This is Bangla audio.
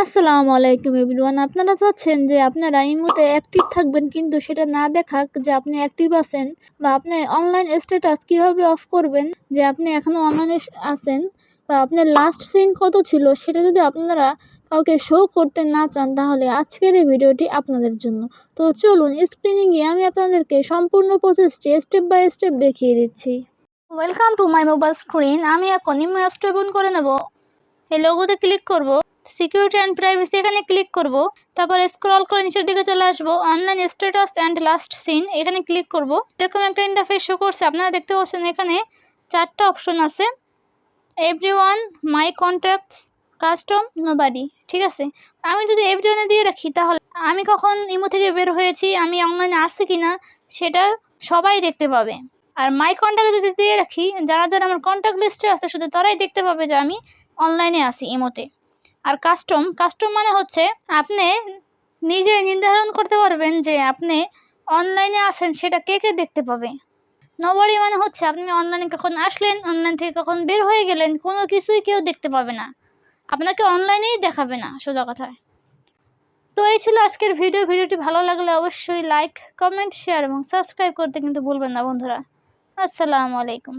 আসসালামু আলাইকুম এভরিওয়ান। আপনারা চাচ্ছেন যে আপনারা এই মুহূর্তে অ্যাক্টিভ থাকবেন, কিন্তু সেটা না দেখাক যে আপনি অ্যাক্টিভ আছেন, বা আপনি অনলাইন স্ট্যাটাস কীভাবে অফ করবেন যে আপনি এখনও অনলাইনে আছেন, বা আপনার লাস্ট সিন কত ছিল সেটা যদি আপনারা কাউকে শো করতে না চান, তাহলে আজকের এই ভিডিওটি আপনাদের জন্য। তো চলুন স্ক্রিনে গিয়ে আমি আপনাদেরকে সম্পূর্ণ প্রসেসটি স্টেপ বাই স্টেপ দেখিয়ে দিচ্ছি। Welcome to my mobile screen. আমি এখন ইমো অ্যাপসটা ওপেন করে নেব। এই লোগোতে ক্লিক করব, সিকিউরিটি অ্যান্ড প্রাইভেসি এখানে ক্লিক করব, তারপরে স্ক্রল করে নিচের দিকে চলে আসব, online status and last seen এখানে ক্লিক করব। এরকম একটা ইন্টারফেস শো করছে, আপনারা দেখতে পাচ্ছেন এখানে 4টা অপশন আছে, এভরিওয়ান, মাই কন্ট্যাক্টস, কাস্টম, নোবডি। ঠিক আছে, আমি যদি এভরিওয়ানে দিয়ে রাখি তাহলে আমি কখন ইমো থেকে বের হয়েছি, আমি অনলাইনে আসছি কিনা সেটা সবাই দেখতে পাবে। আর মাই কন্ট্যাক্ট যদি দিয়ে রাখি, যারা যারা আমার কন্ট্যাক্ট লিস্টে আছে শুধু তারাই দেখতে পাবে যে আমি অনলাইনে আসি ইমোতে। আর কাস্টম মানে হচ্ছে আপনি নিজে নির্ধারণ করতে পারবেন যে আপনি অনলাইনে আছেন, সেটা কে কে দেখতে পাবে। নোবডি মানে হচ্ছে আপনি অনলাইনে কখন আসলেন, অনলাইন থেকে কখন বের হয়ে গেলেন, কোনো কিছুই কেউ দেখতে পাবে না, আপনাকে অনলাইনেই দেখাবে না, সোজা কথায়। তো এই ছিল আজকের ভিডিওটি ভালো লাগলে অবশ্যই লাইক, কমেন্ট, শেয়ার এবং সাবস্ক্রাইব করতে কিন্তু ভুলবেন না বন্ধুরা। আসসালামু আলাইকুম।